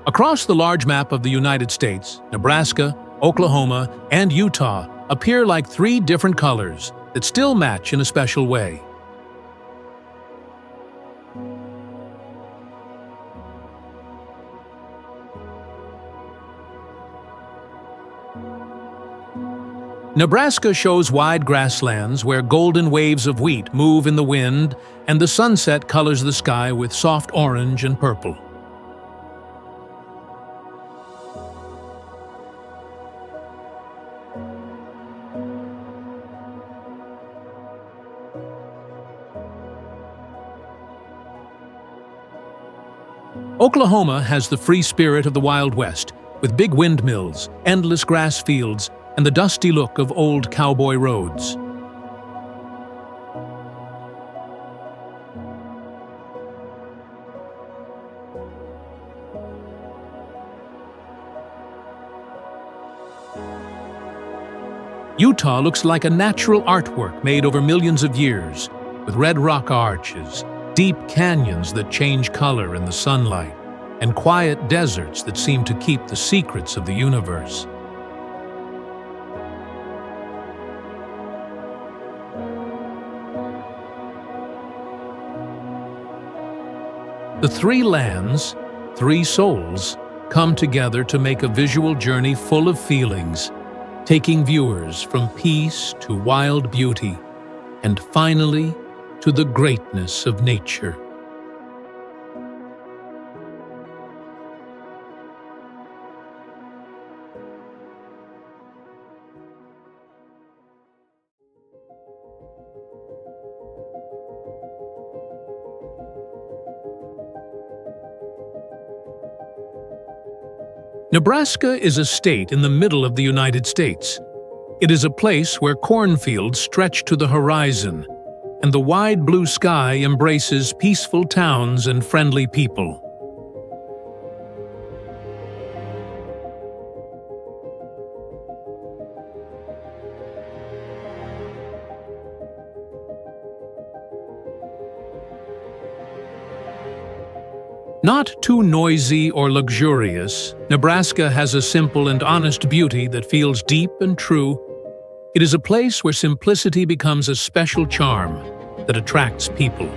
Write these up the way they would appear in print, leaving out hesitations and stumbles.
Across the large map of the United States, Nebraska, Oklahoma, and Utah appear like three different colors that still match in a special way. Nebraska shows wide grasslands where golden waves of wheat move in the wind and the sunset colors the sky with soft orange and purple. Oklahoma has the free spirit of the Wild West, with big windmills, endless grass fields, and the dusty look of old cowboy roads. Utah looks like a natural artwork made over millions of years, with red rock arches, deep canyons that change color in the sunlight, and quiet deserts that seem to keep the secrets of the universe. The three lands, three souls, come together to make a visual journey full of feelings, taking viewers from peace to wild beauty, and finally to the greatness of nature. Nebraska is a state in the middle of the United States. It is a place where cornfields stretch to the horizon, and the wide blue sky embraces peaceful towns and friendly people. Not too noisy or luxurious, Nebraska has a simple and honest beauty that feels deep and true. It is a place where simplicity becomes a special charm that attracts people.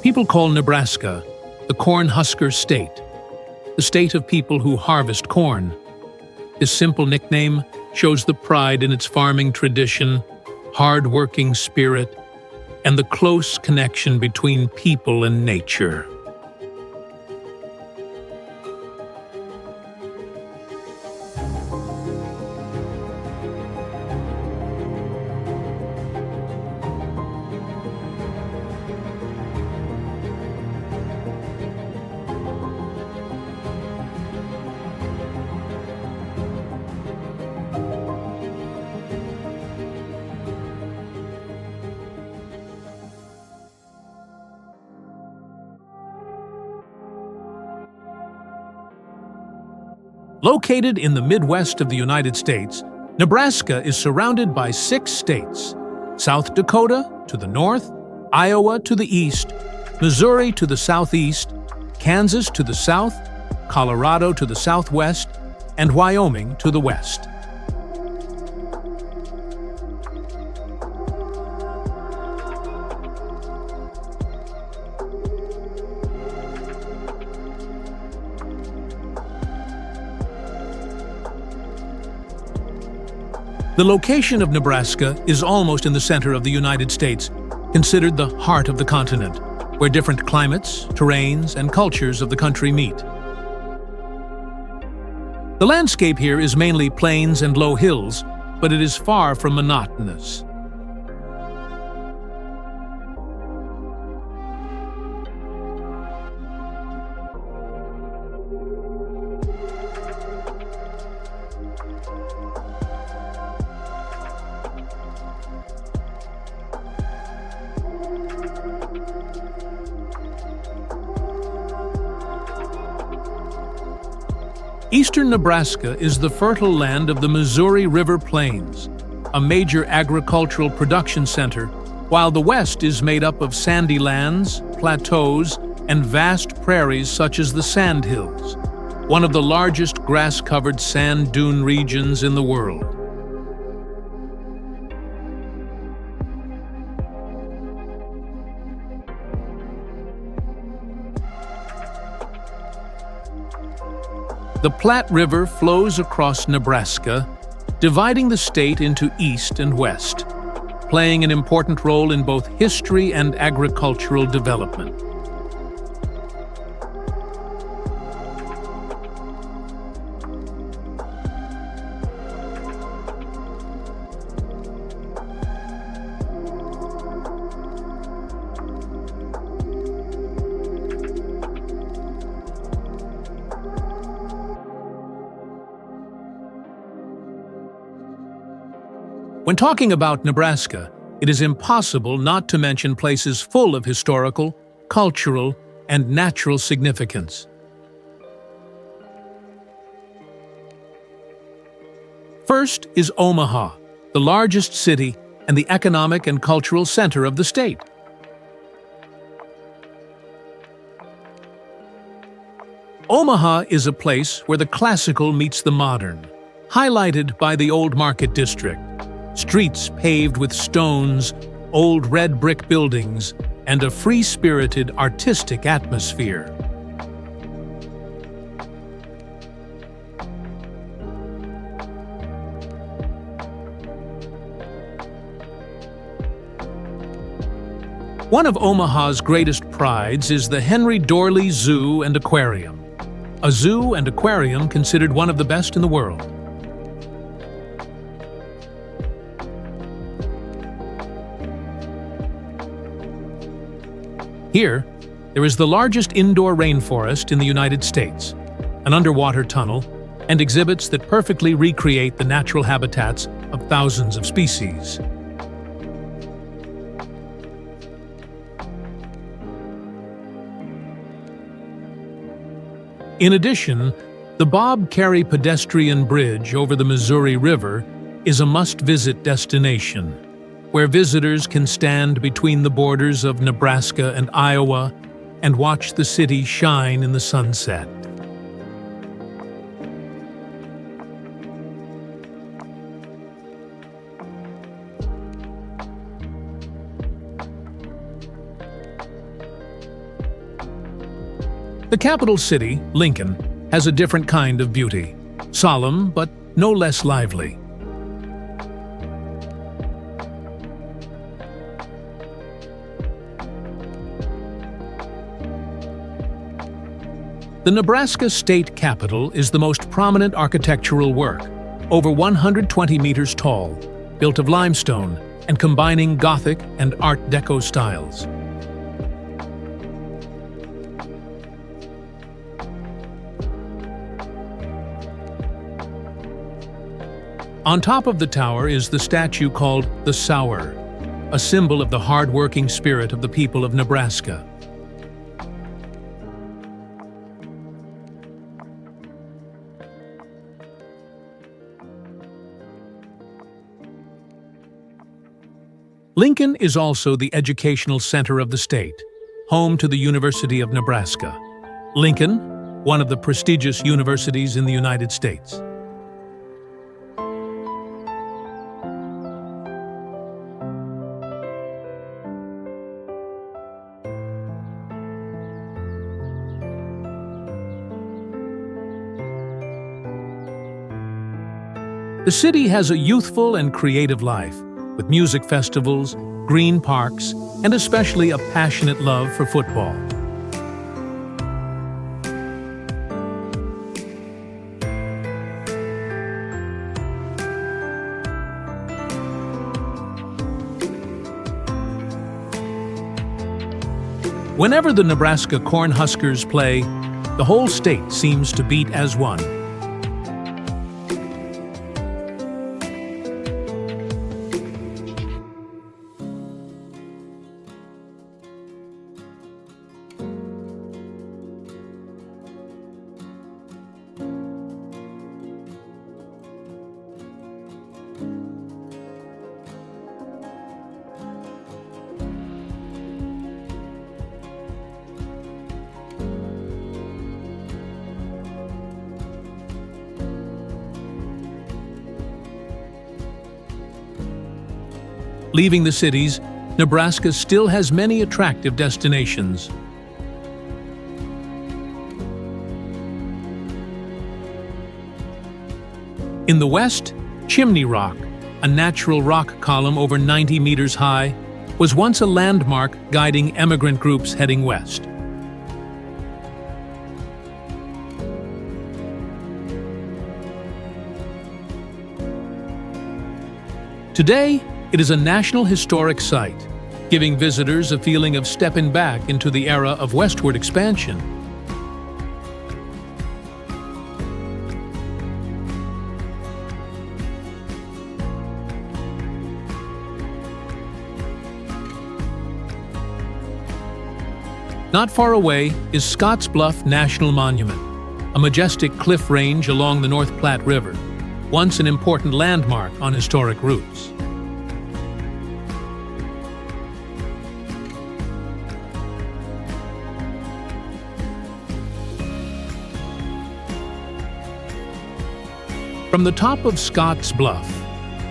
People call Nebraska the Cornhusker State, the state of people who harvest corn. This simple nickname shows the pride in its farming tradition, hard-working spirit, and the close connection between people and nature. Located in the Midwest of the United States, Nebraska is surrounded by 6 states: South Dakota to the north, Iowa to the east, Missouri to the southeast, Kansas to the south, Colorado to the southwest, and Wyoming to the west. The location of Nebraska is almost in the center of the United States, considered the heart of the continent, where different climates, terrains, and cultures of the country meet. The landscape here is mainly plains and low hills, but it is far from monotonous. Eastern Nebraska is the fertile land of the Missouri River Plains, a major agricultural production center, while the west is made up of sandy lands, plateaus, and vast prairies such as the Sandhills, one of the largest grass-covered sand dune regions in the world. The Platte River flows across Nebraska, dividing the state into east and west, playing an important role in both history and agricultural development. When talking about Nebraska, it is impossible not to mention places full of historical, cultural, and natural significance. First is Omaha, the largest city and the economic and cultural center of the state. Omaha is a place where the classical meets the modern, highlighted by the Old Market District. Streets paved with stones, old red brick buildings, and a free-spirited, artistic atmosphere. One of Omaha's greatest prides is the Henry Doorly Zoo and Aquarium, a zoo and aquarium considered one of the best in the world. Here, there is the largest indoor rainforest in the United States, an underwater tunnel, and exhibits that perfectly recreate the natural habitats of thousands of species. In addition, the Bob Carey pedestrian bridge over the Missouri River is a must-visit destination, where visitors can stand between the borders of Nebraska and Iowa and watch the city shine in the sunset. The capital city, Lincoln, has a different kind of beauty, solemn but no less lively. The Nebraska State Capitol is the most prominent architectural work, over 120 meters tall, built of limestone and combining Gothic and Art Deco styles. On top of the tower is the statue called the Sower, a symbol of the hard-working spirit of the people of Nebraska. Lincoln is also the educational center of the state, home to the University of Nebraska. Lincoln, one of the prestigious universities in the United States. The city has a youthful and creative life, with music festivals, green parks, and especially a passionate love for football. Whenever the Nebraska Cornhuskers play, the whole state seems to beat as one. Leaving the cities, Nebraska still has many attractive destinations. In the west, Chimney Rock, a natural rock column over 90 meters high, was once a landmark guiding emigrant groups heading west. Today, it is a National Historic Site, giving visitors a feeling of stepping back into the era of westward expansion. Not far away is Scotts Bluff National Monument, a majestic cliff range along the North Platte River, once an important landmark on historic routes. From the top of Scotts Bluff,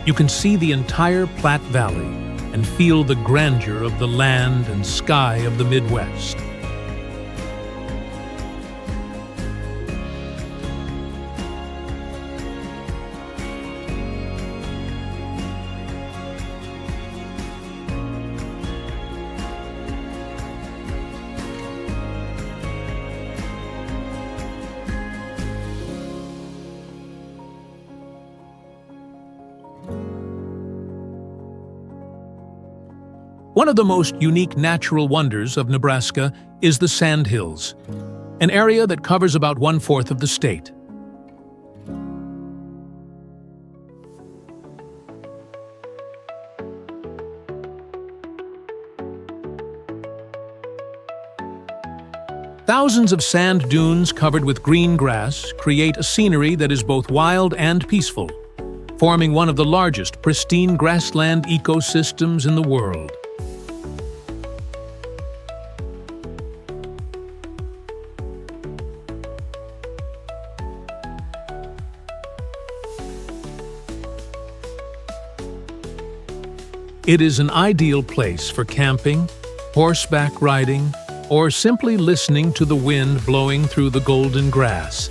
you can see the entire Platte Valley and feel the grandeur of the land and sky of the Midwest. One of the most unique natural wonders of Nebraska is the Sandhills, an area that covers about 1/4 of the state. Thousands of sand dunes covered with green grass create a scenery that is both wild and peaceful, forming one of the largest pristine grassland ecosystems in the world. It is an ideal place for camping, horseback riding, or simply listening to the wind blowing through the golden grass.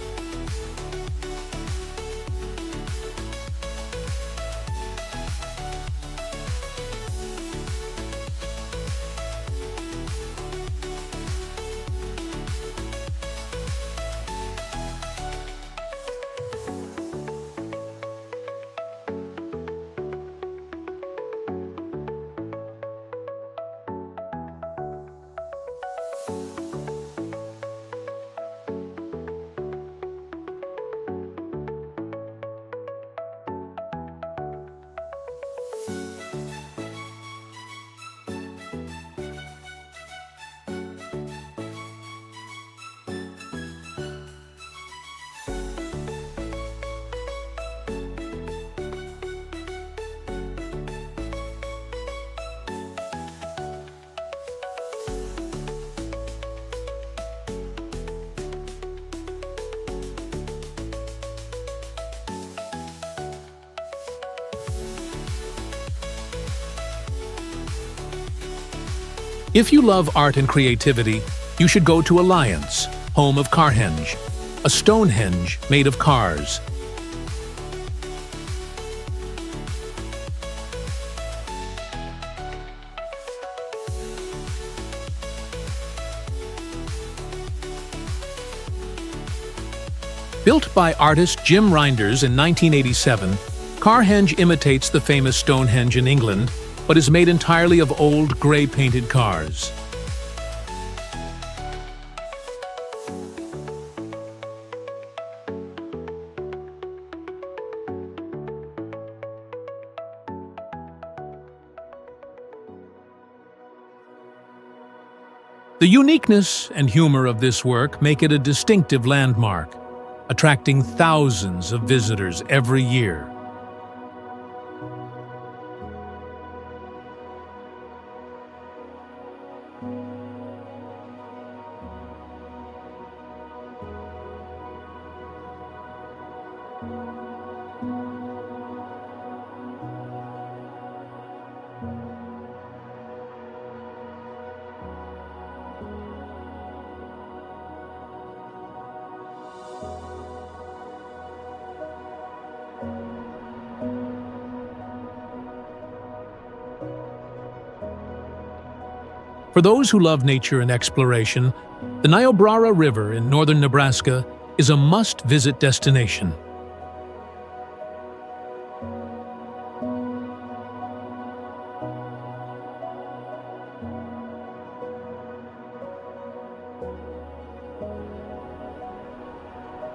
If you love art and creativity, you should go to Alliance, home of Carhenge, a Stonehenge made of cars. Built by artist Jim Reinders in 1987, Carhenge imitates the famous Stonehenge in England, but is made entirely of old gray-painted cars. The uniqueness and humor of this work make it a distinctive landmark, attracting thousands of visitors every year. For those who love nature and exploration, the Niobrara River in northern Nebraska is a must-visit destination.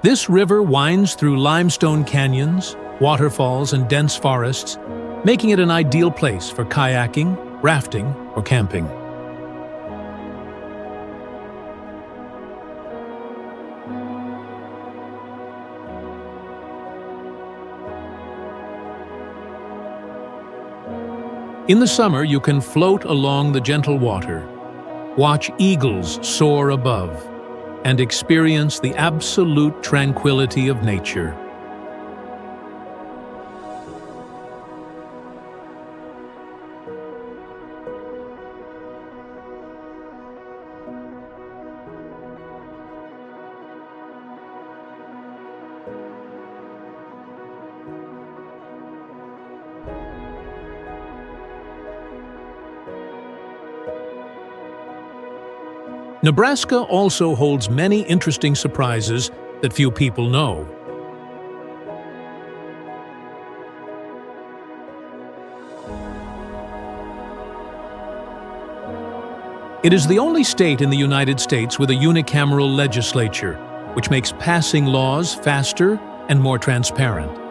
This river winds through limestone canyons, waterfalls, and dense forests, making it an ideal place for kayaking, rafting, or camping. In the summer, you can float along the gentle water, watch eagles soar above, and experience the absolute tranquility of nature. Nebraska also holds many interesting surprises that few people know. It is the only state in the United States with a unicameral legislature, which makes passing laws faster and more transparent.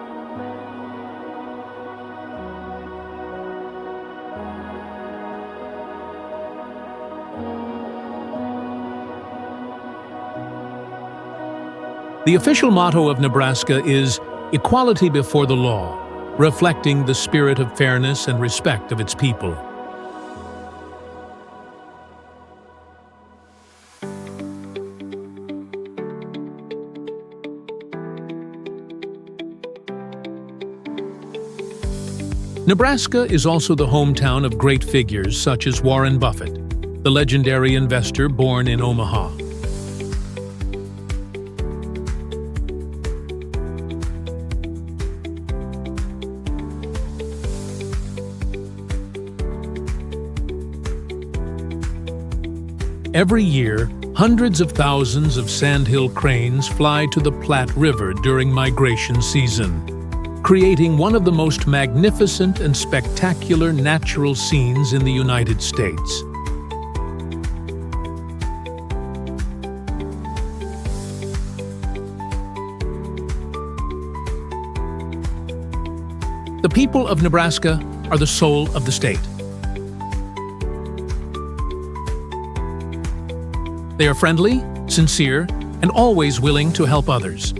The official motto of Nebraska is "Equality before the law," reflecting the spirit of fairness and respect of its people. Nebraska is also the hometown of great figures such as Warren Buffett, the legendary investor born in Omaha. Every year, hundreds of thousands of sandhill cranes fly to the Platte River during migration season, creating one of the most magnificent and spectacular natural scenes in the United States. The people of Nebraska are the soul of the state. They are friendly, sincere, and always willing to help others.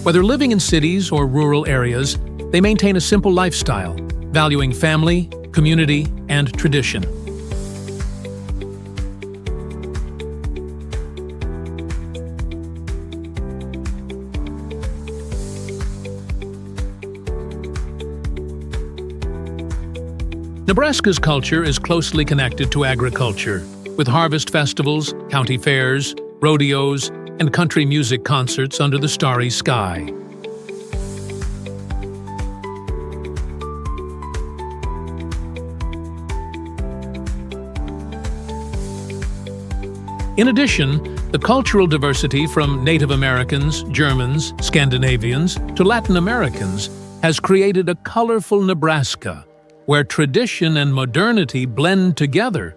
Whether living in cities or rural areas, they maintain a simple lifestyle, valuing family, community, and tradition. Nebraska's culture is closely connected to agriculture, with harvest festivals, county fairs, rodeos, and country music concerts under the starry sky. In addition, the cultural diversity from Native Americans, Germans, Scandinavians, to Latin Americans has created a colorful Nebraska, where tradition and modernity blend together.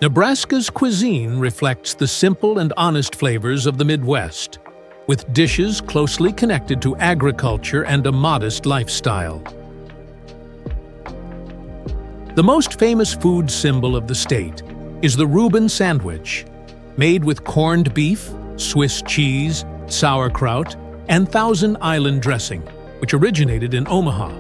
Nebraska's cuisine reflects the simple and honest flavors of the Midwest, with dishes closely connected to agriculture and a modest lifestyle. The most famous food symbol of the state is the Reuben sandwich, made with corned beef, Swiss cheese, sauerkraut, and Thousand Island dressing, which originated in Omaha.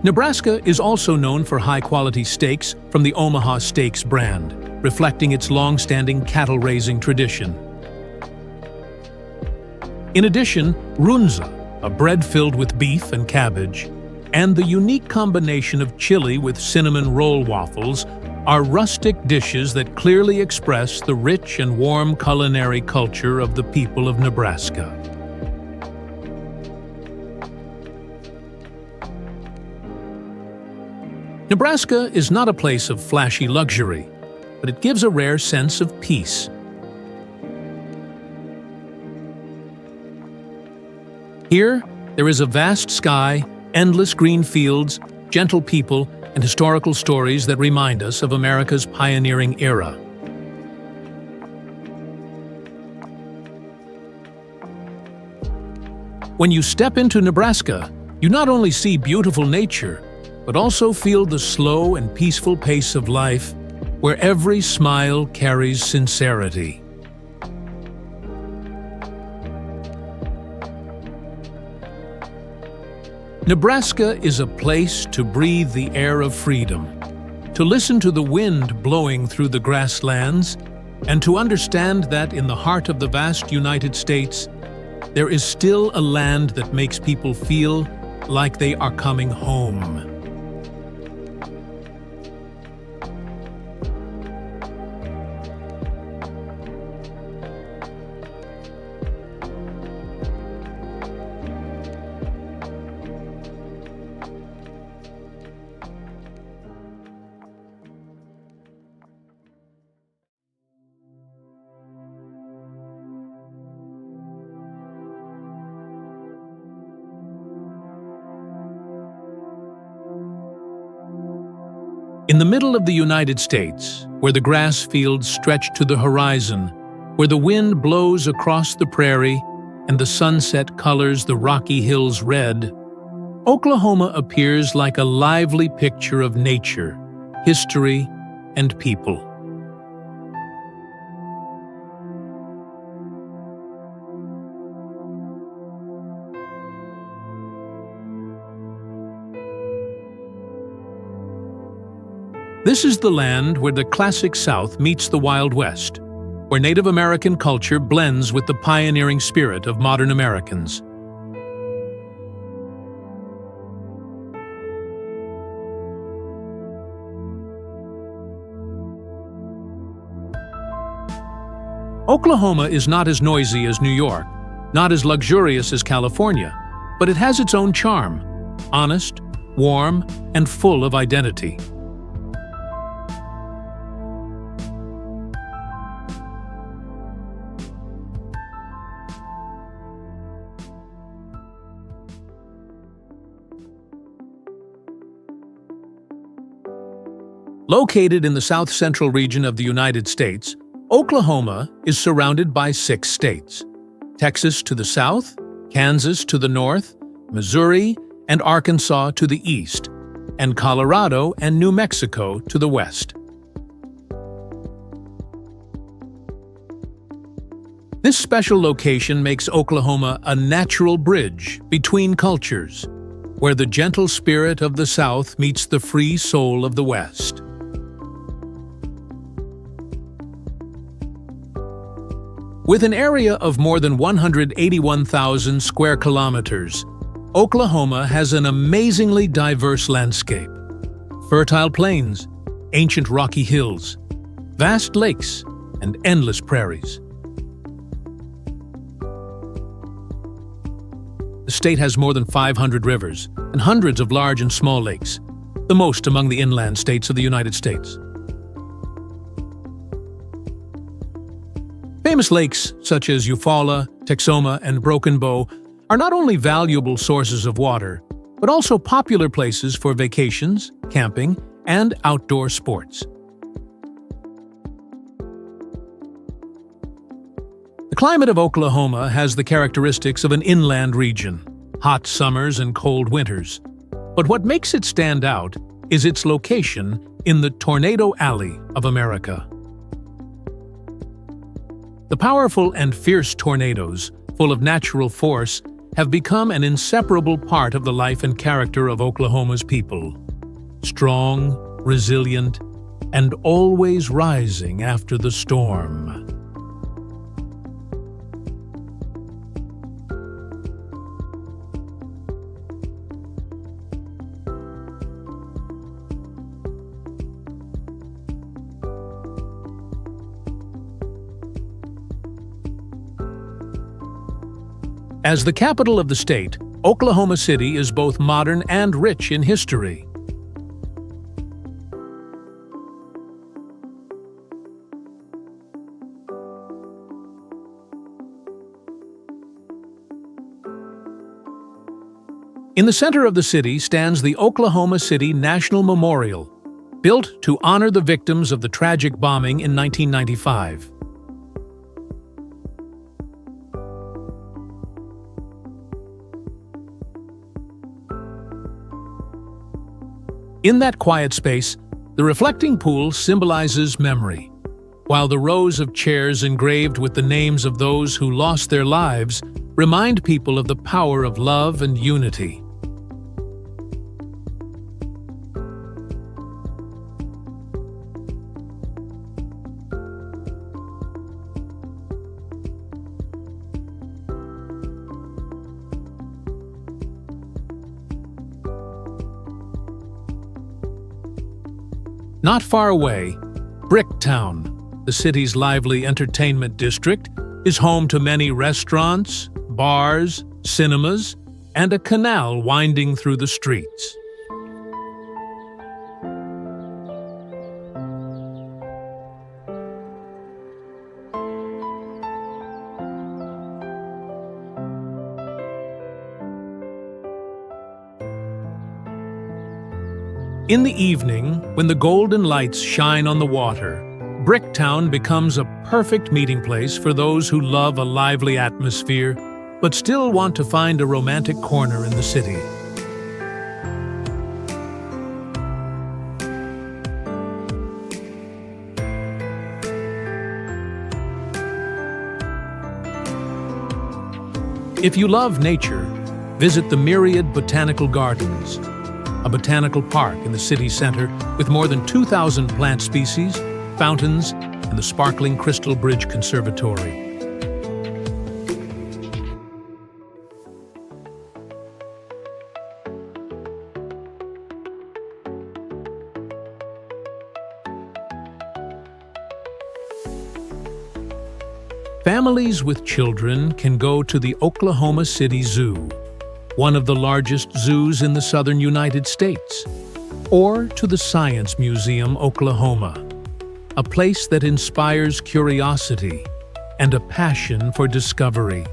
Nebraska is also known for high-quality steaks from the Omaha Steaks brand, reflecting its long-standing cattle-raising tradition. In addition, runza, a bread filled with beef and cabbage, and the unique combination of chili with cinnamon roll waffles are rustic dishes that clearly express the rich and warm culinary culture of the people of Nebraska. Nebraska is not a place of flashy luxury, but it gives a rare sense of peace. Here, there is a vast sky, endless green fields, gentle people, and historical stories that remind us of America's pioneering era. When you step into Nebraska, you not only see beautiful nature, but also feel the slow and peaceful pace of life, where every smile carries sincerity. Nebraska is a place to breathe the air of freedom, to listen to the wind blowing through the grasslands, and to understand that in the heart of the vast United States, there is still a land that makes people feel like they are coming home. In the middle of the United States, where the grass fields stretch to the horizon, where the wind blows across the prairie and the sunset colors the rocky hills red, Oklahoma appears like a lively picture of nature, history, and people. This is the land where the classic South meets the Wild West, where Native American culture blends with the pioneering spirit of modern Americans. Oklahoma is not as noisy as New York, not as luxurious as California, but it has its own charm, honest, warm, and full of identity. Located in the south-central region of the United States, Oklahoma is surrounded by 6 states: Texas to the south, Kansas to the north, Missouri and Arkansas to the east, and Colorado and New Mexico to the west. This special location makes Oklahoma a natural bridge between cultures, where the gentle spirit of the South meets the free soul of the West. With an area of more than 181,000 square kilometers, Oklahoma has an amazingly diverse landscape. Fertile plains, ancient rocky hills, vast lakes, and endless prairies. The state has more than 500 rivers and hundreds of large and small lakes, the most among the inland states of the United States. Famous lakes such as Eufaula, Texoma, and Broken Bow are not only valuable sources of water, but also popular places for vacations, camping, and outdoor sports. The climate of Oklahoma has the characteristics of an inland region, hot summers and cold winters. But what makes it stand out is its location in the Tornado Alley of America. The powerful and fierce tornadoes, full of natural force, have become an inseparable part of the life and character of Oklahoma's people. Strong, resilient, and always rising after the storm. As the capital of the state, Oklahoma City is both modern and rich in history. In the center of the city stands the Oklahoma City National Memorial, built to honor the victims of the tragic bombing in 1995. In that quiet space, the reflecting pool symbolizes memory, while the rows of chairs engraved with the names of those who lost their lives remind people of the power of love and unity. Not far away, Bricktown, the city's lively entertainment district, is home to many restaurants, bars, cinemas, and a canal winding through the streets. In the evening, when the golden lights shine on the water, Bricktown becomes a perfect meeting place for those who love a lively atmosphere, but still want to find a romantic corner in the city. If you love nature, visit the Myriad Botanical Gardens, a botanical park in the city center with more than 2,000 plant species, fountains, and the sparkling Crystal Bridge Conservatory. Families with children can go to the Oklahoma City Zoo, one of the largest zoos in the southern United States, or to the Science Museum, Oklahoma, a place that inspires curiosity and a passion for discovery.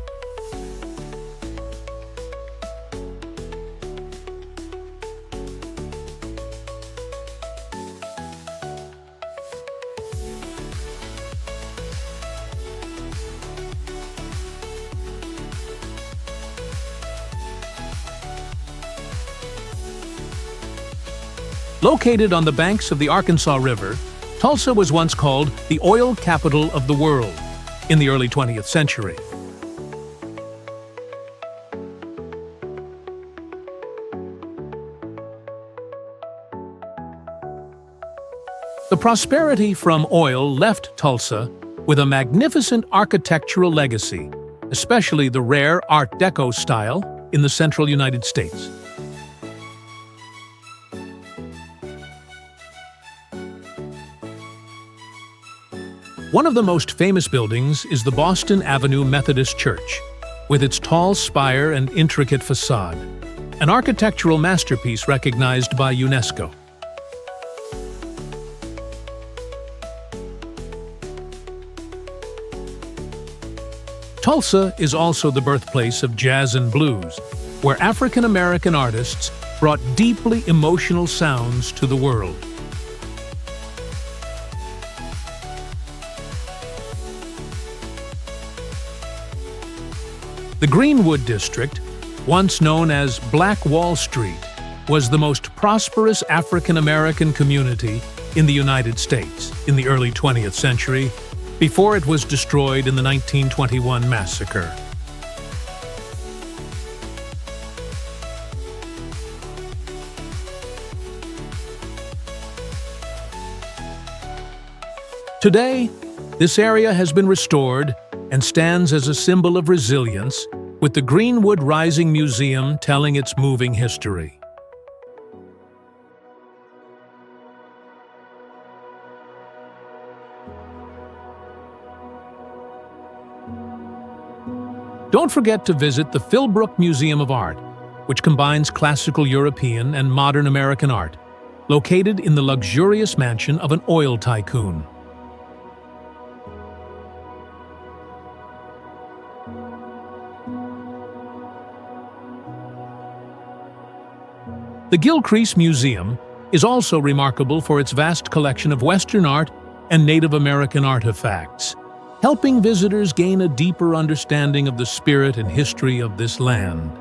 Located on the banks of the Arkansas River, Tulsa was once called the oil capital of the world in the early 20th century. The prosperity from oil left Tulsa with a magnificent architectural legacy, especially the rare Art Deco style in the central United States. One of the most famous buildings is the Boston Avenue Methodist Church, with its tall spire and intricate facade, an architectural masterpiece recognized by UNESCO. Tulsa is also the birthplace of jazz and blues, where African-American artists brought deeply emotional sounds to the world. The Greenwood District, once known as Black Wall Street, was the most prosperous African-American community in the United States in the early 20th century, before it was destroyed in the 1921 massacre. Today, this area has been restored and stands as a symbol of resilience, with the Greenwood Rising Museum telling its moving history. Don't forget to visit the Philbrook Museum of Art, which combines classical European and modern American art, located in the luxurious mansion of an oil tycoon. The Gilcrease Museum is also remarkable for its vast collection of Western art and Native American artifacts, helping visitors gain a deeper understanding of the spirit and history of this land.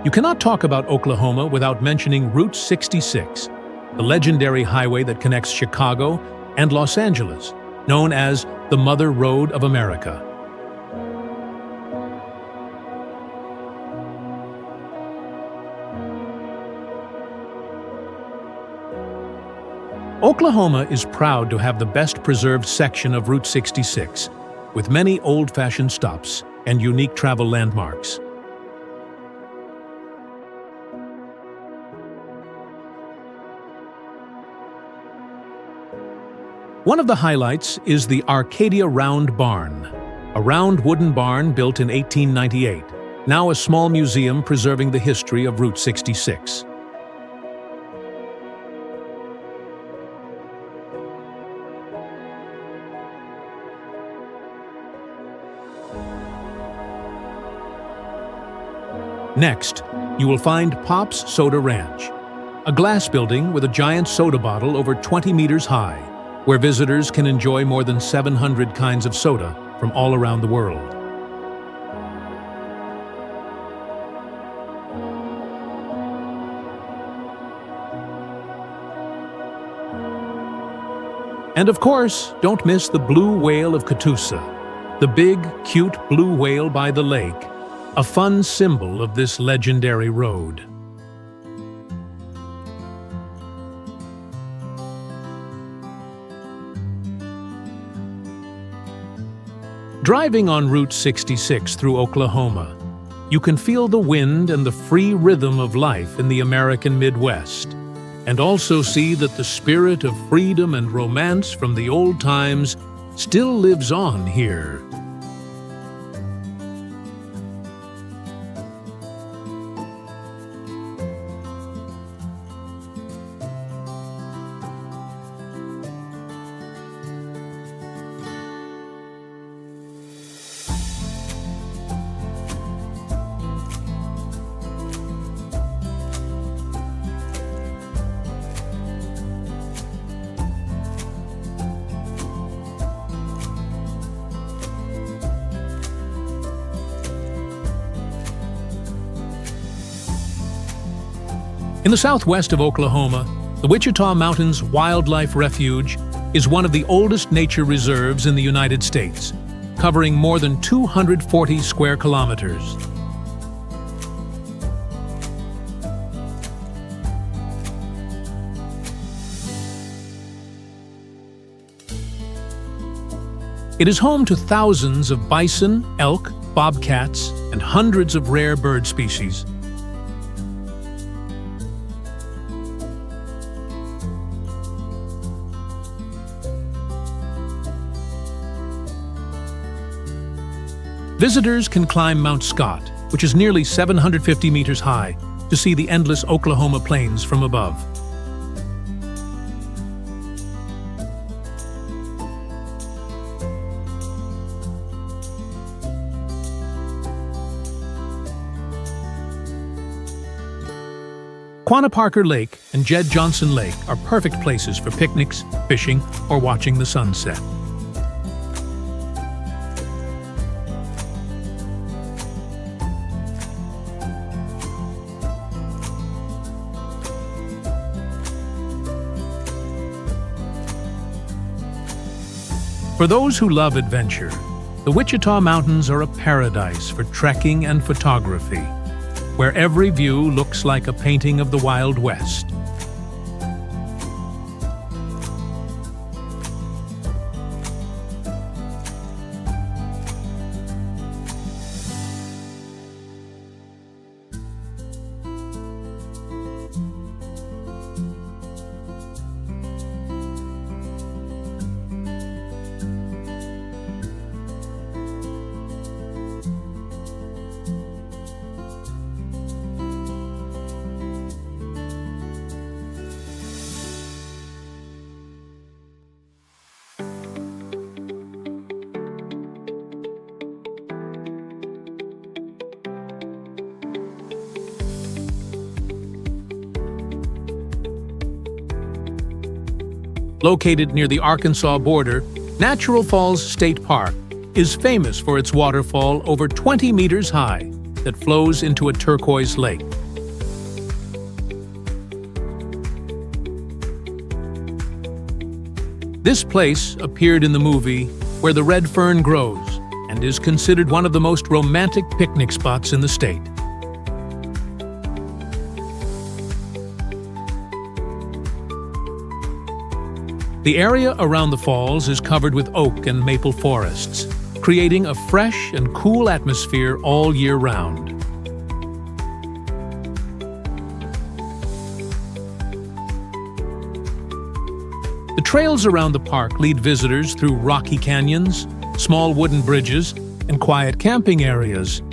You cannot talk about Oklahoma without mentioning Route 66, the legendary highway that connects Chicago and Los Angeles, known as the Mother Road of America. Oklahoma is proud to have the best preserved section of Route 66, with many old-fashioned stops and unique travel landmarks. One of the highlights is the Arcadia Round Barn, a round wooden barn built in 1898, now a small museum preserving the history of Route 66. Next, you will find Pop's Soda Ranch, a glass building with a giant soda bottle over 20 meters high, where visitors can enjoy more than 700 kinds of soda from all around the world. And of course, don't miss the blue whale of Catoosa, the big, cute blue whale by the lake, a fun symbol of this legendary road. Driving on Route 66 through Oklahoma, you can feel the wind and the free rhythm of life in the American Midwest, and also see that the spirit of freedom and romance from the old times still lives on here. In the southwest of Oklahoma, the Wichita Mountains Wildlife Refuge is one of the oldest nature reserves in the United States, covering more than 240 square kilometers. It is home to thousands of bison, elk, bobcats, and hundreds of rare bird species. Visitors can climb Mount Scott, which is nearly 750 meters high, to see the endless Oklahoma plains from above. Quanah-Parker Lake and Jed Johnson Lake are perfect places for picnics, fishing, or watching the sunset. For those who love adventure, the Wichita Mountains are a paradise for trekking and photography, where every view looks like a painting of the Wild West. Located near the Arkansas border, Natural Falls State Park is famous for its waterfall over 20 meters high that flows into a turquoise lake. This place appeared in the movie Where the Red Fern Grows and is considered one of the most romantic picnic spots in the state. The area around the falls is covered with oak and maple forests, creating a fresh and cool atmosphere all year round. The trails around the park lead visitors through rocky canyons, small wooden bridges, and quiet camping areas,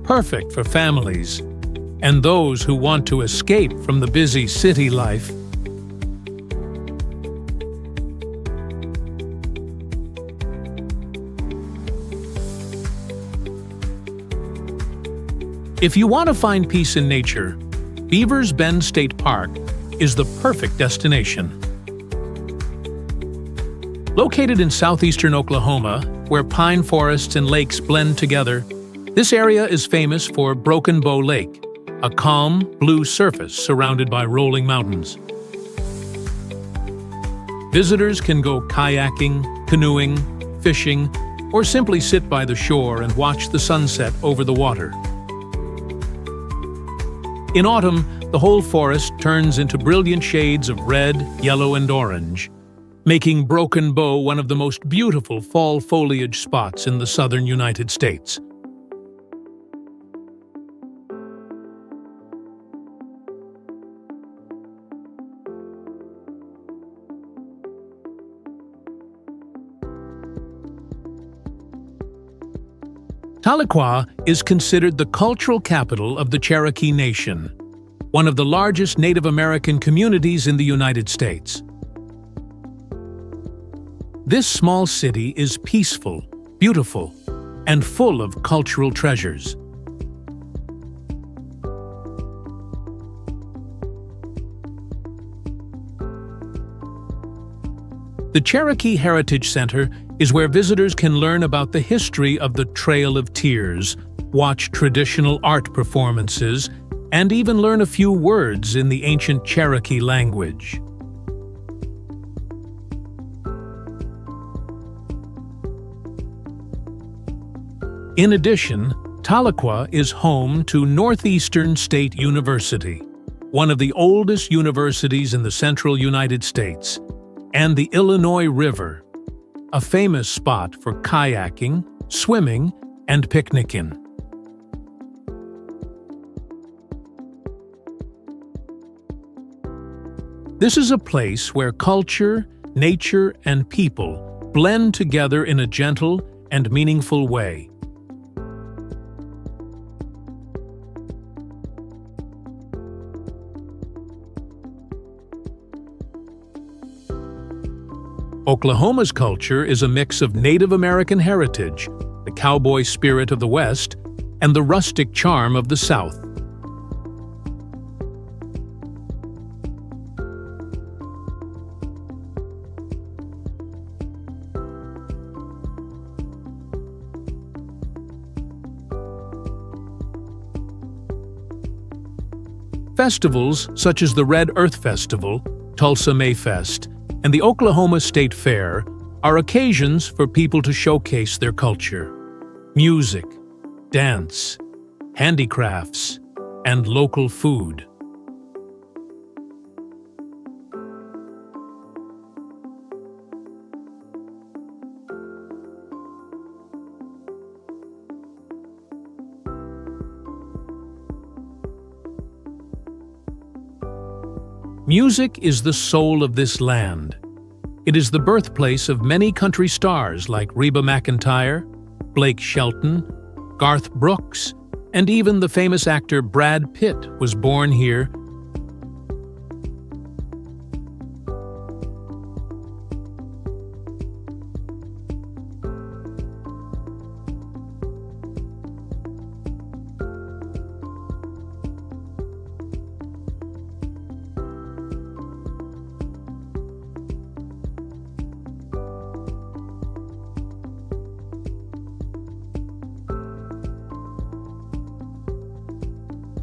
perfect for families and those who want to escape from the busy city life. If you want to find peace in nature, Beavers Bend State Park is the perfect destination. Located in southeastern Oklahoma, where pine forests and lakes blend together, this area is famous for Broken Bow Lake, a calm, blue surface surrounded by rolling mountains. Visitors can go kayaking, canoeing, fishing, or simply sit by the shore and watch the sunset over the water. In autumn, the whole forest turns into brilliant shades of red, yellow, and orange, making Broken Bow one of the most beautiful fall foliage spots in the southern United States. Tahlequah is considered the cultural capital of the Cherokee Nation, one of the largest Native American communities in the United States. This small city is peaceful, beautiful, and full of cultural treasures. The Cherokee Heritage Center is where visitors can learn about the history of the Trail of Tears, watch traditional art performances, and even learn a few words in the ancient Cherokee language. In addition, Tahlequah is home to Northeastern State University, one of the oldest universities in the central United States, and the Illinois River, a famous spot for kayaking, swimming, and picnicking. This is a place where culture, nature, and people blend together in a gentle and meaningful way. Oklahoma's culture is a mix of Native American heritage, the cowboy spirit of the West, and the rustic charm of the South. Festivals such as the Red Earth Festival, Tulsa Mayfest, and the Oklahoma State Fair are occasions for people to showcase their culture. Music, dance, handicrafts, and local food. Music is the soul of this land. It is the birthplace of many country stars like Reba McEntire, Blake Shelton, Garth Brooks, and even the famous actor Brad Pitt was born here.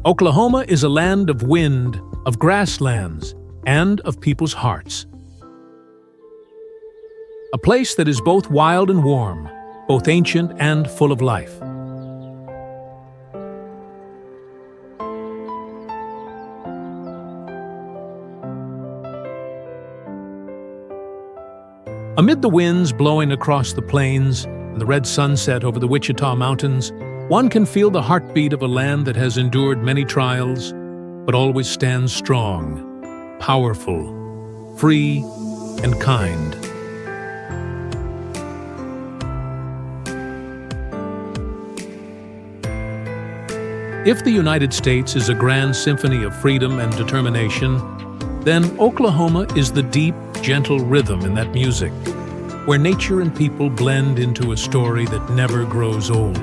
Oklahoma is a land of wind, of grasslands, and of people's hearts. A place that is both wild and warm, both ancient and full of life. Amid the winds blowing across the plains and the red sunset over the Wichita Mountains, one can feel the heartbeat of a land that has endured many trials, but always stands strong, powerful, free, and kind. If the United States is a grand symphony of freedom and determination, then Oklahoma is the deep, gentle rhythm in that music, where nature and people blend into a story that never grows old.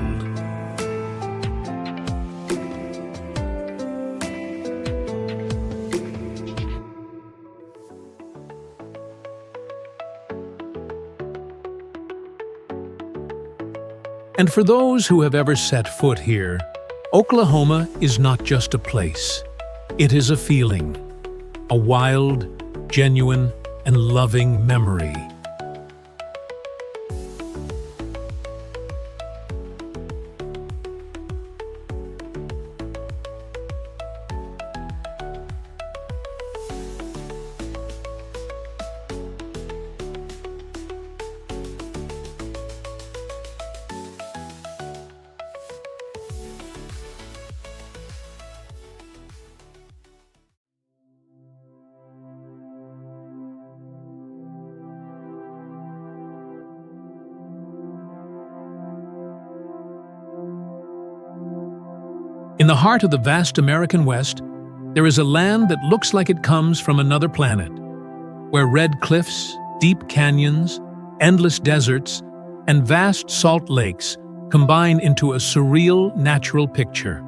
And for those who have ever set foot here, Oklahoma is not just a place. It is a feeling, a wild, genuine, and loving memory. In the heart of the vast American West, there is a land that looks like it comes from another planet, where red cliffs, deep canyons, endless deserts, and vast salt lakes combine into a surreal natural picture.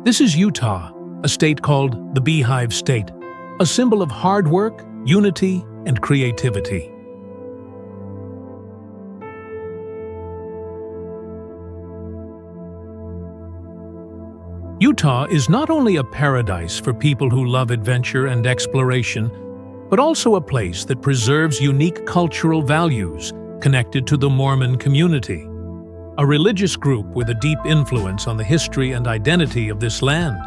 This is Utah, a state called the Beehive State, a symbol of hard work, unity, and creativity. Utah is not only a paradise for people who love adventure and exploration, but also a place that preserves unique cultural values connected to the Mormon community, a religious group with a deep influence on the history and identity of this land.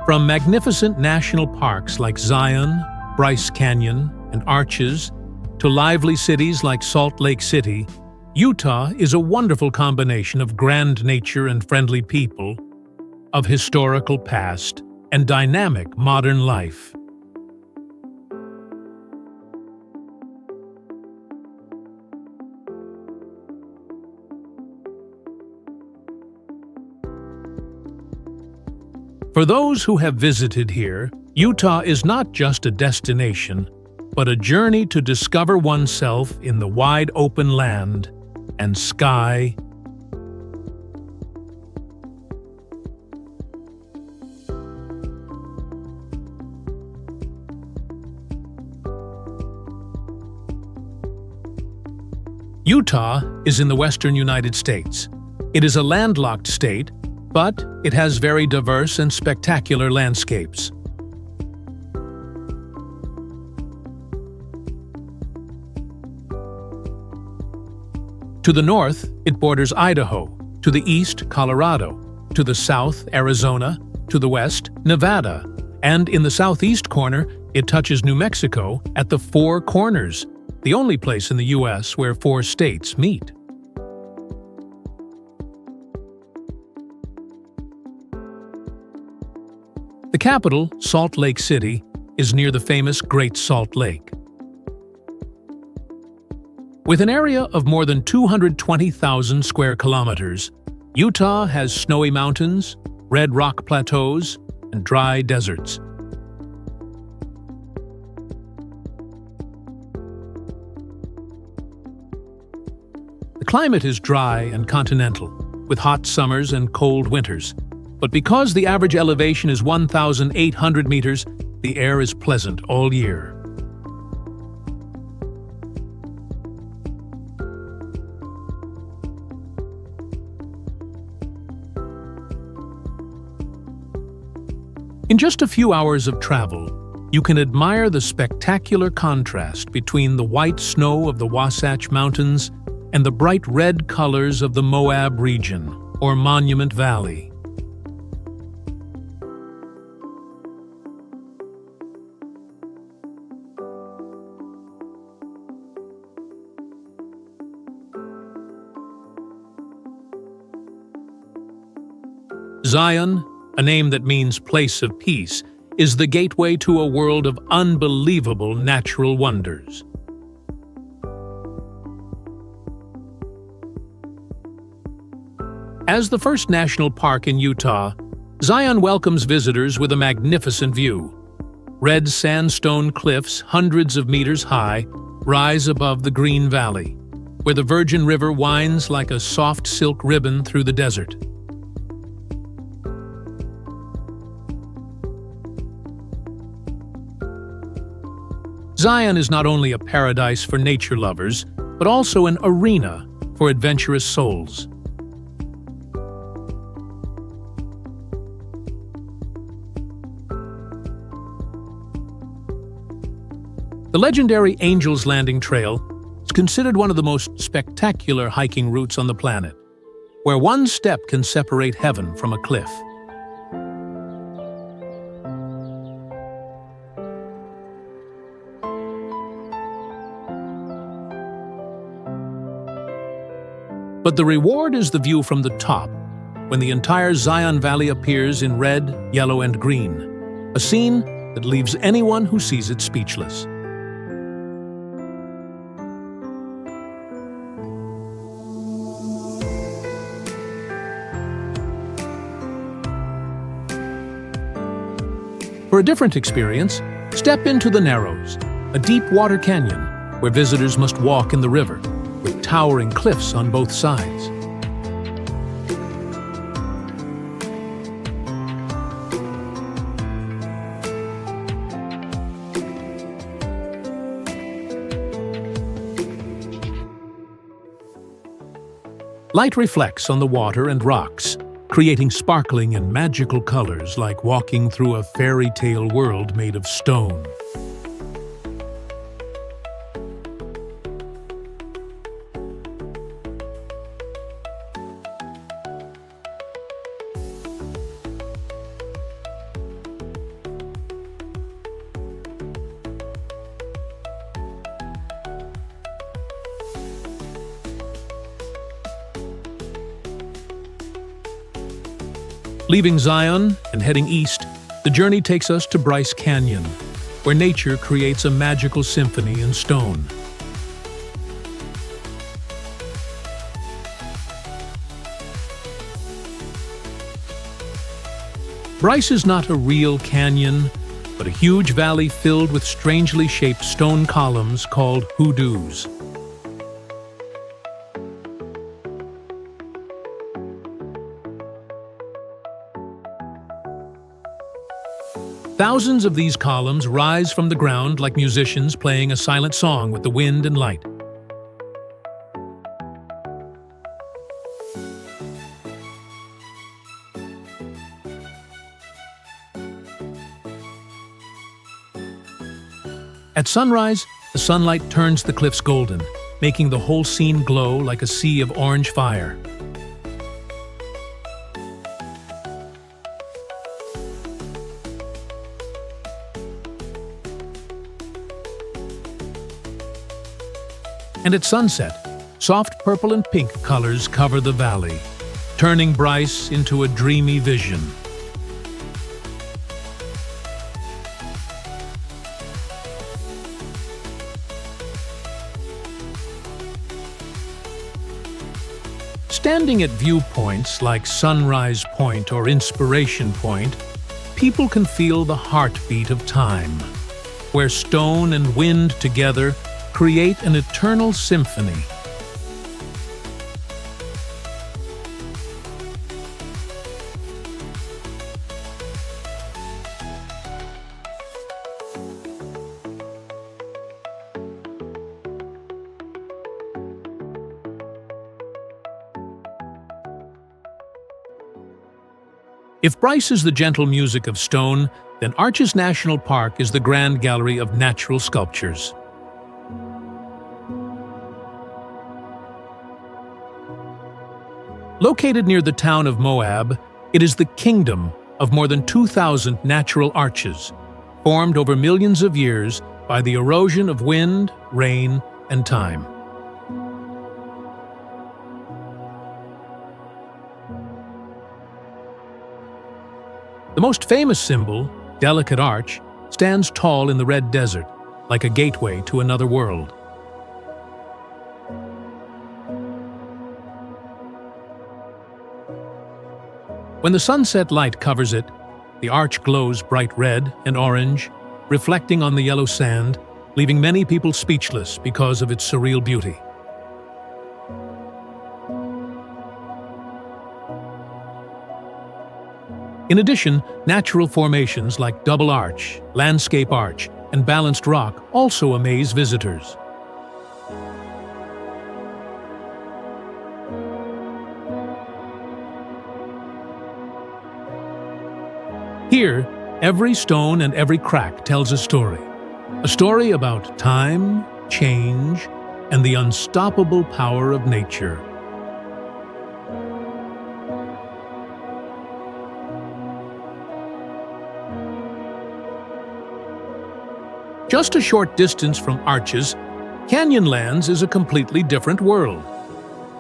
From magnificent national parks like Zion, Bryce Canyon, and Arches, to lively cities like Salt Lake City, Utah is a wonderful combination of grand nature and friendly people, of historical past and dynamic modern life. For those who have visited here, Utah is not just a destination, but a journey to discover oneself in the wide open land and sky. Utah is in the western United States. It is a landlocked state, but it has very diverse and spectacular landscapes. To the north, it borders Idaho, to the east, Colorado, to the south, Arizona, to the west, Nevada, and in the southeast corner, it touches New Mexico at the Four Corners, the only place in the U.S. where 4 states meet. The capital, Salt Lake City, is near the famous Great Salt Lake. With an area of more than 220,000 square kilometers, Utah has snowy mountains, red rock plateaus, and dry deserts. The climate is dry and continental, with hot summers and cold winters. But because the average elevation is 1,800 meters, the air is pleasant all year. In just a few hours of travel, you can admire the spectacular contrast between the white snow of the Wasatch Mountains and the bright red colors of the Moab region, or Monument Valley. Zion, a name that means place of peace, is the gateway to a world of unbelievable natural wonders. As the first national park in Utah, Zion welcomes visitors with a magnificent view. Red sandstone cliffs, hundreds of meters high, rise above the Green Valley, where the Virgin River winds like a soft silk ribbon through the desert. Zion is not only a paradise for nature lovers, but also an arena for adventurous souls. The legendary Angel's Landing Trail is considered one of the most spectacular hiking routes on the planet, where one step can separate heaven from a cliff. But the reward is the view from the top, when the entire Zion Valley appears in red, yellow, and green, a scene that leaves anyone who sees it speechless. For a different experience, step into the Narrows, a deep water canyon where visitors must walk in the river, with towering cliffs on both sides. Light reflects on the water and rocks, creating sparkling and magical colors like walking through a fairy tale world made of stone. Leaving Zion and heading east, the journey takes us to Bryce Canyon, where nature creates a magical symphony in stone. Bryce is not a real canyon, but a huge valley filled with strangely shaped stone columns called hoodoos. Thousands of these columns rise from the ground like musicians playing a silent song with the wind and light. At sunrise, the sunlight turns the cliffs golden, making the whole scene glow like a sea of orange fire. And at sunset, soft purple and pink colors cover the valley, turning Bryce into a dreamy vision. Standing at viewpoints like Sunrise Point or Inspiration Point, people can feel the heartbeat of time, where stone and wind together create an eternal symphony. If Bryce is the gentle music of stone, then Arches National Park is the grand gallery of natural sculptures. Located near the town of Moab, it is the kingdom of more than 2,000 natural arches, formed over millions of years by the erosion of wind, rain, and time. The most famous symbol, Delicate Arch, stands tall in the red desert, like a gateway to another world. When the sunset light covers it, the arch glows bright red and orange, reflecting on the yellow sand, leaving many people speechless because of its surreal beauty. In addition, natural formations like Double Arch, Landscape Arch, and Balanced Rock also amaze visitors. Here, every stone and every crack tells a story about time, change, and the unstoppable power of nature. Just a short distance from Arches, Canyonlands is a completely different world,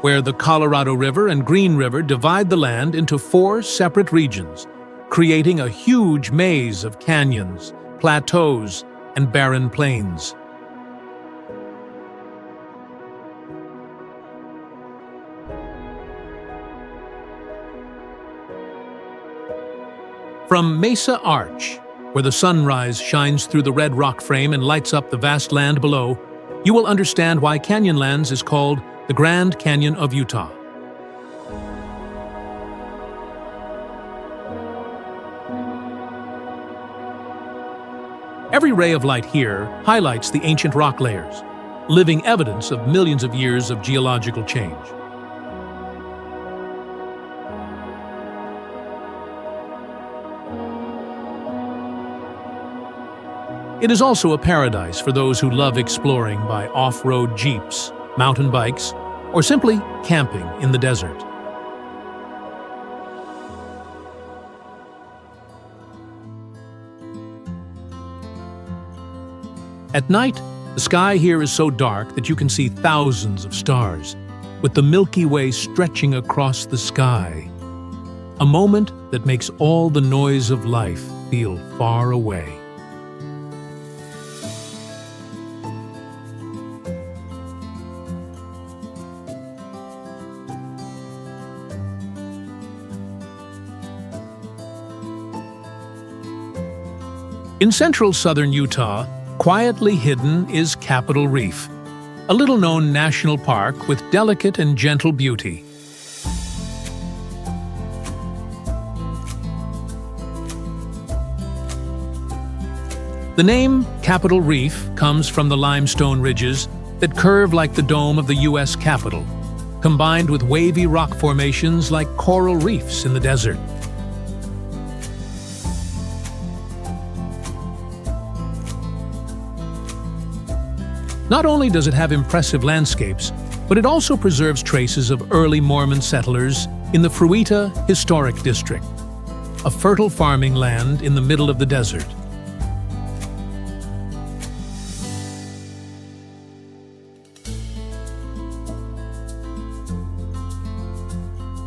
where the Colorado River and Green River divide the land into 4 separate regions, creating a huge maze of canyons, plateaus, and barren plains. From Mesa Arch, where the sunrise shines through the red rock frame and lights up the vast land below, you will understand why Canyonlands is called the Grand Canyon of Utah. Every ray of light here highlights the ancient rock layers, living evidence of millions of years of geological change. It is also a paradise for those who love exploring by off-road jeeps, mountain bikes, or simply camping in the desert. At night, the sky here is so dark that you can see thousands of stars, with the Milky Way stretching across the sky. A moment that makes all the noise of life feel far away. In central southern Utah, quietly hidden is Capitol Reef, a little-known national park with delicate and gentle beauty. The name Capitol Reef comes from the limestone ridges that curve like the dome of the U.S. Capitol, combined with wavy rock formations like coral reefs in the desert. Not only does it have impressive landscapes, but it also preserves traces of early Mormon settlers in the Fruita Historic District, a fertile farming land in the middle of the desert.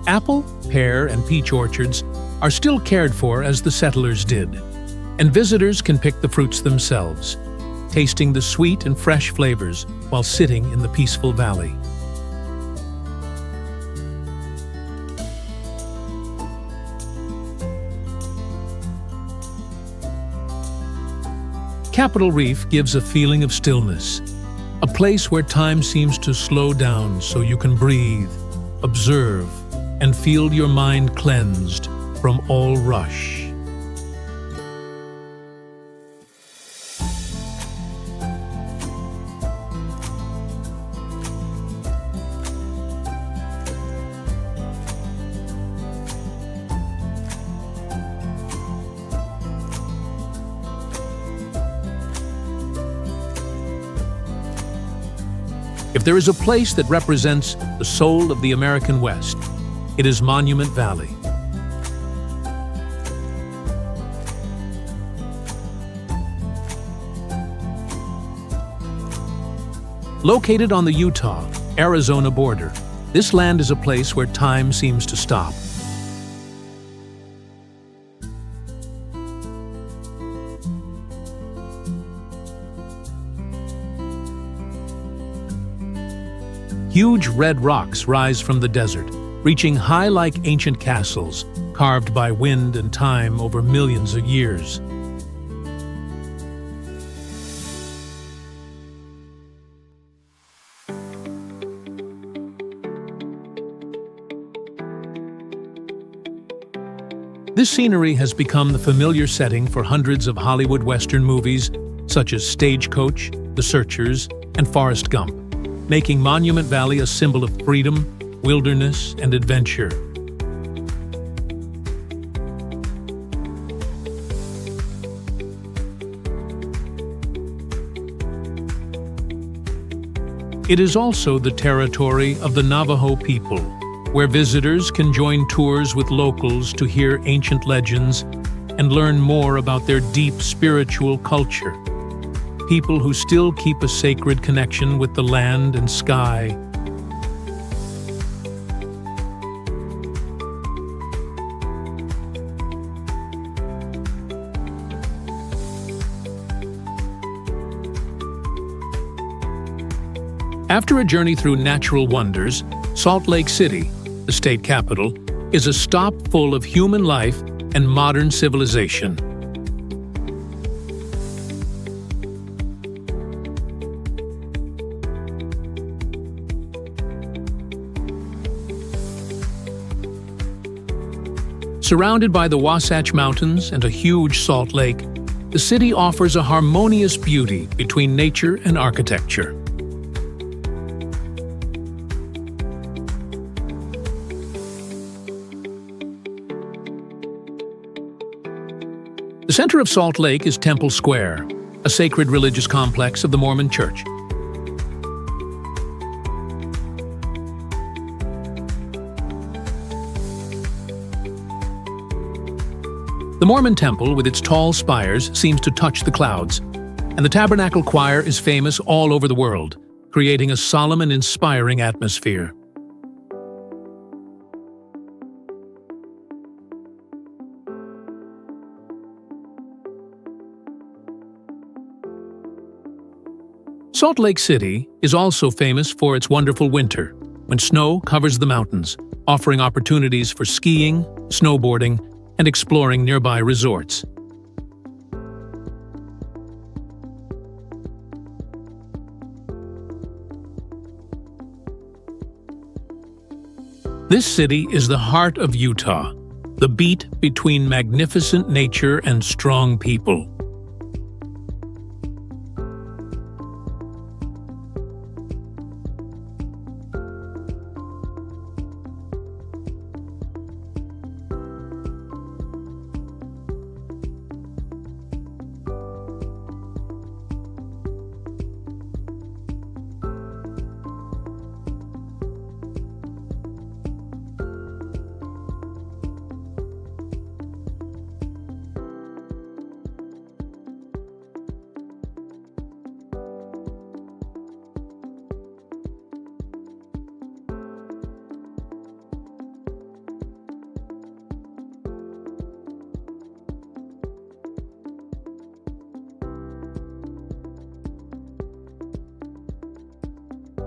Apple, pear, and peach orchards are still cared for as the settlers did, and visitors can pick the fruits themselves, tasting the sweet and fresh flavors while sitting in the peaceful valley. Capitol Reef gives a feeling of stillness, a place where time seems to slow down so you can breathe, observe, and feel your mind cleansed from all rush. If there is a place that represents the soul of the American West, it is Monument Valley. Located on the Utah-Arizona border, this land is a place where time seems to stop. Huge red rocks rise from the desert, reaching high like ancient castles, carved by wind and time over millions of years. This scenery has become the familiar setting for hundreds of Hollywood Western movies, such as Stagecoach, The Searchers, and Forrest Gump, making Monument Valley a symbol of freedom, wilderness, and adventure. It is also the territory of the Navajo people, where visitors can join tours with locals to hear ancient legends and learn more about their deep spiritual culture. People who still keep a sacred connection with the land and sky. After a journey through natural wonders, Salt Lake City, the state capital, is a stop full of human life and modern civilization. Surrounded by the Wasatch Mountains and a huge salt lake, the city offers a harmonious beauty between nature and architecture. The center of Salt Lake is Temple Square, a sacred religious complex of the Mormon Church. The Mormon temple, with its tall spires, seems to touch the clouds, and the Tabernacle Choir is famous all over the world, creating a solemn and inspiring atmosphere. Salt Lake City is also famous for its wonderful winter, when snow covers the mountains, offering opportunities for skiing, snowboarding, and exploring nearby resorts. This city is the heart of Utah, the beat between magnificent nature and strong people.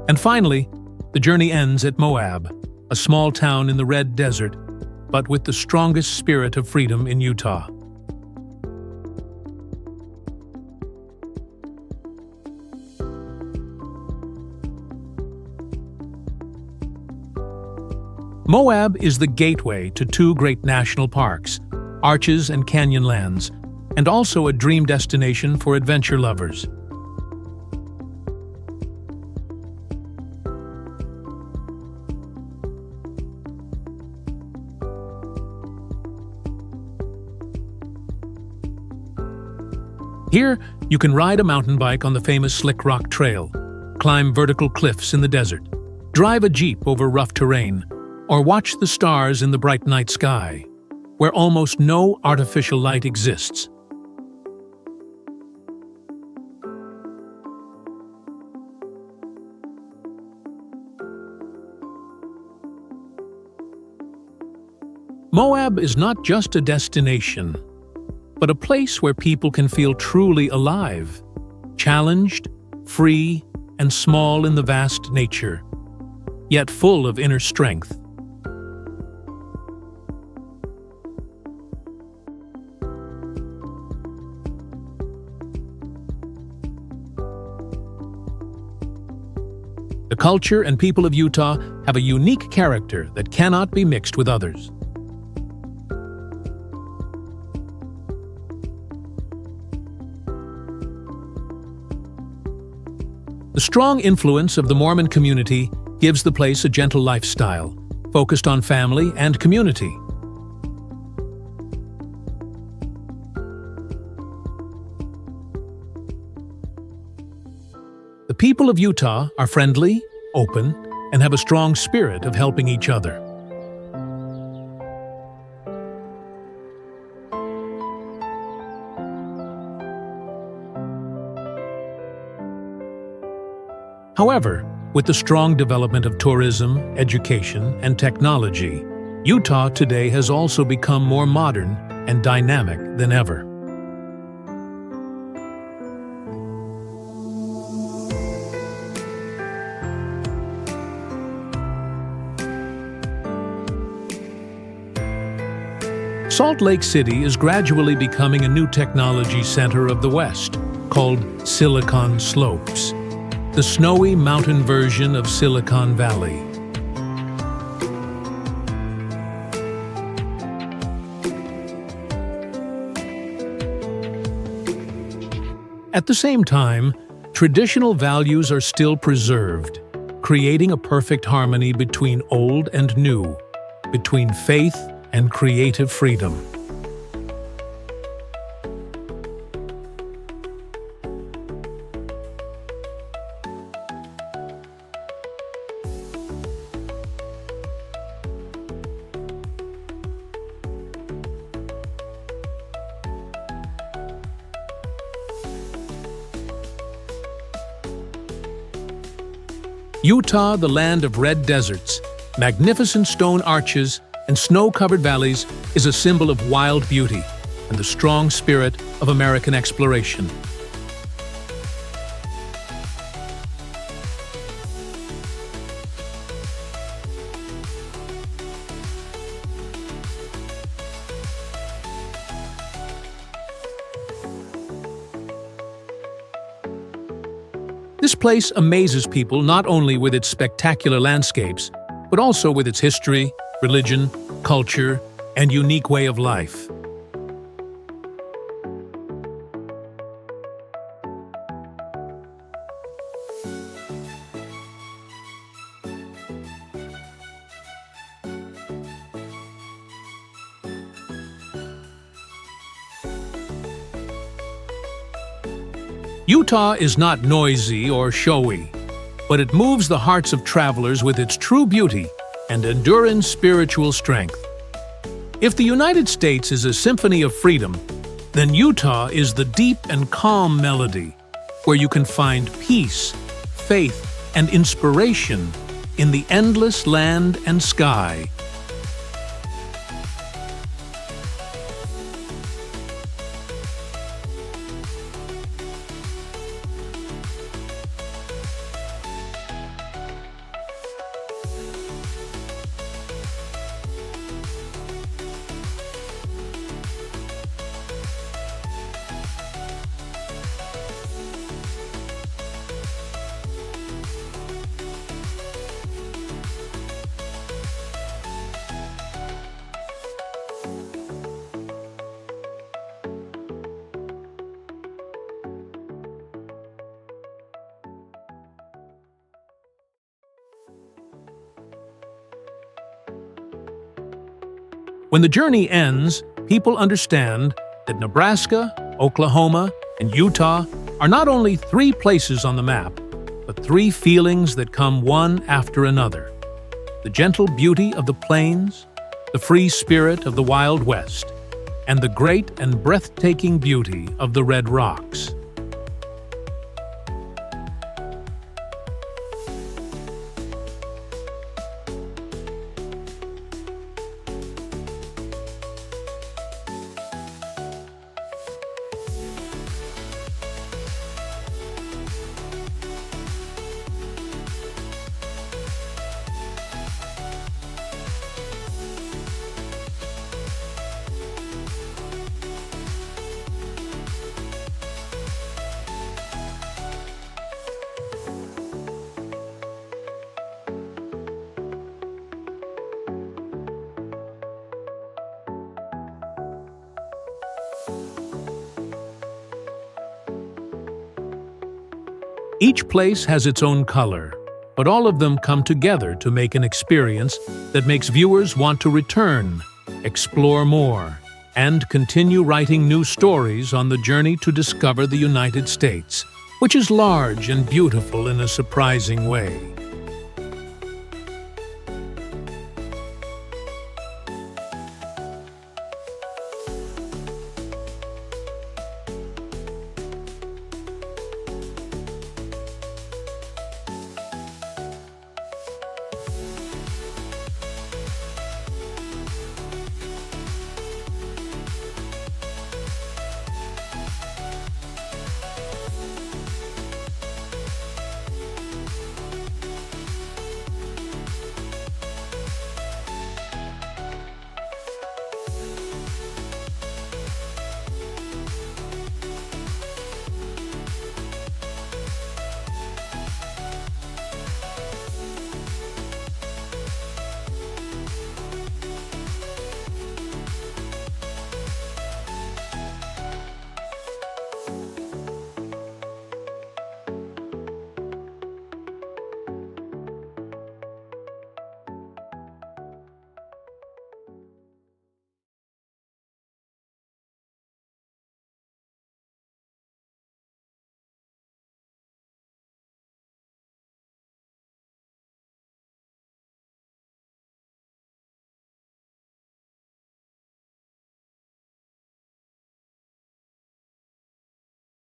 And finally, the journey ends at Moab, a small town in the Red Desert, but with the strongest spirit of freedom in Utah. Moab is the gateway to two great national parks, Arches and Canyonlands, and also a dream destination for adventure lovers. Here, you can ride a mountain bike on the famous Slick Rock Trail, climb vertical cliffs in the desert, drive a jeep over rough terrain, or watch the stars in the bright night sky, where almost no artificial light exists. Moab is not just a destination, but a place where people can feel truly alive, challenged, free, and small in the vast nature, yet full of inner strength. The culture and people of Utah have a unique character that cannot be mixed with others. The strong influence of the Mormon community gives the place a gentle lifestyle, focused on family and community. The people of Utah are friendly, open, and have a strong spirit of helping each other. However, with the strong development of tourism, education, and technology, Utah today has also become more modern and dynamic than ever. Salt Lake City is gradually becoming a new technology center of the West, called Silicon Slopes, the snowy mountain version of Silicon Valley. At the same time, traditional values are still preserved, creating a perfect harmony between old and new, between faith and creative freedom. Utah, the land of red deserts, magnificent stone arches, and snow-covered valleys, is a symbol of wild beauty and the strong spirit of American exploration. This place amazes people not only with its spectacular landscapes, but also with its history, religion, culture, and unique way of life. Utah is not noisy or showy, but it moves the hearts of travelers with its true beauty and enduring spiritual strength. If the United States is a symphony of freedom, then Utah is the deep and calm melody where you can find peace, faith, and inspiration in the endless land and sky. When the journey ends, people understand that Nebraska, Oklahoma, and Utah are not only 3 places on the map, but 3 feelings that come one after another. The gentle beauty of the plains, the free spirit of the Wild West, and the great and breathtaking beauty of the Red Rocks. Each place has its own color, but all of them come together to make an experience that makes viewers want to return, explore more, and continue writing new stories on the journey to discover the United States, which is large and beautiful in a surprising way.